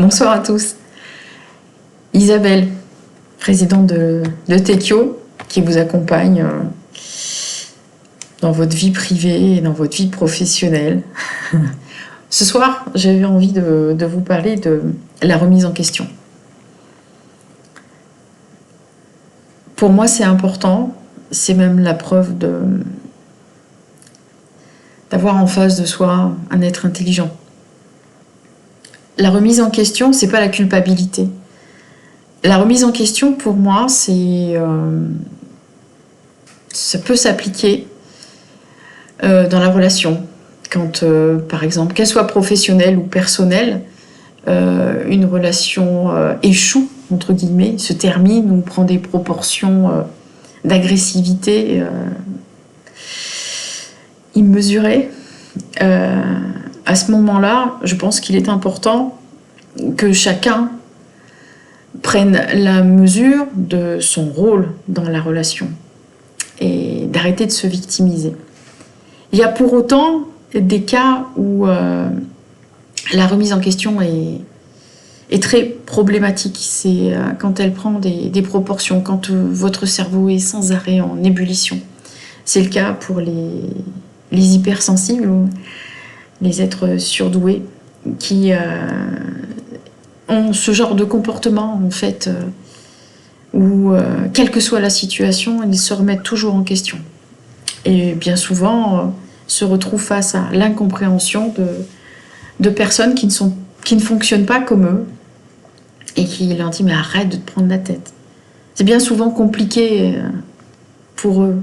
Bonsoir à tous. Isabelle, présidente de Tekio, qui vous accompagne dans votre vie privée et dans votre vie professionnelle. Ce soir, j'avais envie de vous parler de la remise en question. Pour moi, c'est important, c'est même la preuve d'avoir en face de soi un être intelligent. La remise en question, c'est pas la culpabilité. La remise en question, pour moi, ça peut s'appliquer dans la relation. Quand, par exemple, qu'elle soit professionnelle ou personnelle, une relation échoue, entre guillemets, se termine ou prend des proportions d'agressivité immesurées. À ce moment-là, je pense qu'il est important que chacun prenne la mesure de son rôle dans la relation et d'arrêter de se victimiser. Il y a pour autant des cas où la remise en question est très problématique. C'est quand elle prend des proportions, quand votre cerveau est sans arrêt en ébullition. C'est le cas pour les hypersensibles ou les êtres surdoués qui ont ce genre de comportement, en fait, où, quelle que soit la situation, ils se remettent toujours en question. Et bien souvent, se retrouvent face à l'incompréhension de personnes qui ne fonctionnent pas comme eux et qui leur disent « mais arrête de te prendre la tête ». C'est bien souvent compliqué pour eux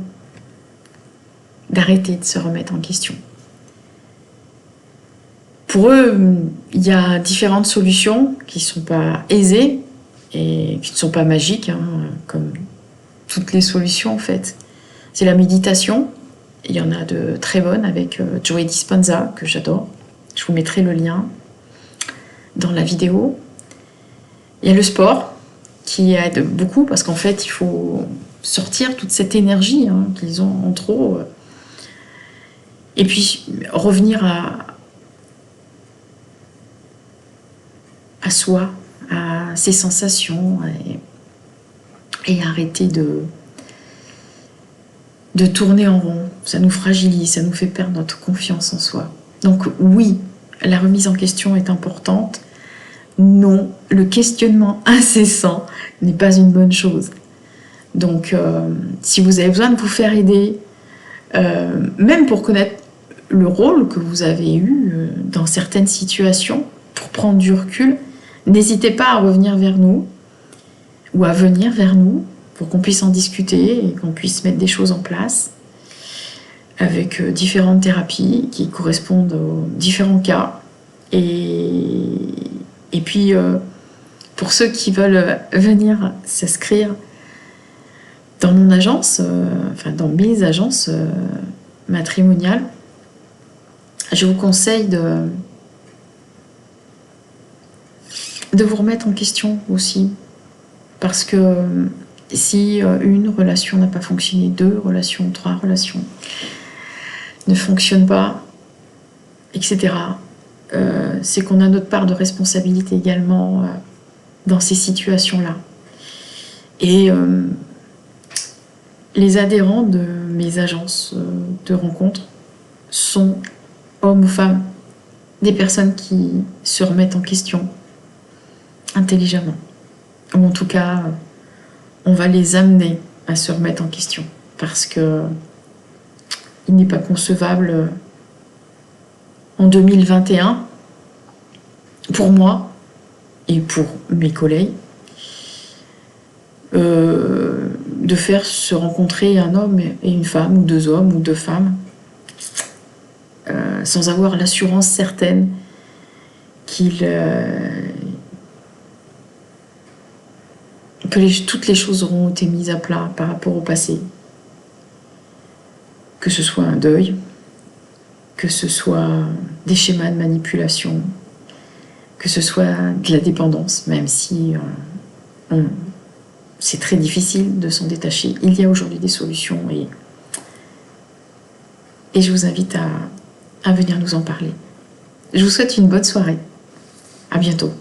d'arrêter de se remettre en question. Pour eux, il y a différentes solutions qui ne sont pas aisées et qui ne sont pas magiques, hein, comme toutes les solutions en fait. C'est la méditation. Il y en a de très bonnes avec Joe Dispenza, que j'adore. Je vous mettrai le lien dans la vidéo. Il y a le sport qui aide beaucoup parce qu'en fait, il faut sortir toute cette énergie qu'ils ont en trop. Et puis revenir à soi, à ses sensations et arrêter de tourner en rond. Ça nous fragilise, ça nous fait perdre notre confiance en soi. Donc oui, la remise en question est importante. Non, le questionnement incessant n'est pas une bonne chose. Donc si vous avez besoin de vous faire aider, même pour connaître le rôle que vous avez eu dans certaines situations, pour prendre du recul, n'hésitez pas à revenir vers nous ou à venir vers nous pour qu'on puisse en discuter et qu'on puisse mettre des choses en place avec différentes thérapies qui correspondent aux différents cas. Et puis, pour ceux qui veulent venir s'inscrire dans mon agence, enfin dans mes agences matrimoniales, je vous conseille de vous remettre en question aussi. Parce que si une relation n'a pas fonctionné, 2 relations, 3 relations ne fonctionnent pas, etc., c'est qu'on a notre part de responsabilité également dans ces situations-là. Et les adhérents de mes agences de rencontres sont hommes ou femmes, des personnes qui se remettent en question intelligemment. Ou en tout cas, on va les amener à se remettre en question. Parce que il n'est pas concevable en 2021, pour moi et pour mes collègues, de faire se rencontrer un homme et une femme, ou 2 hommes ou 2 femmes, sans avoir l'assurance certaine que toutes les choses auront été mises à plat par rapport au passé. Que ce soit un deuil, que ce soit des schémas de manipulation, que ce soit de la dépendance, même si c'est très difficile de s'en détacher. Il y a aujourd'hui des solutions et je vous invite à venir nous en parler. Je vous souhaite une bonne soirée. À bientôt.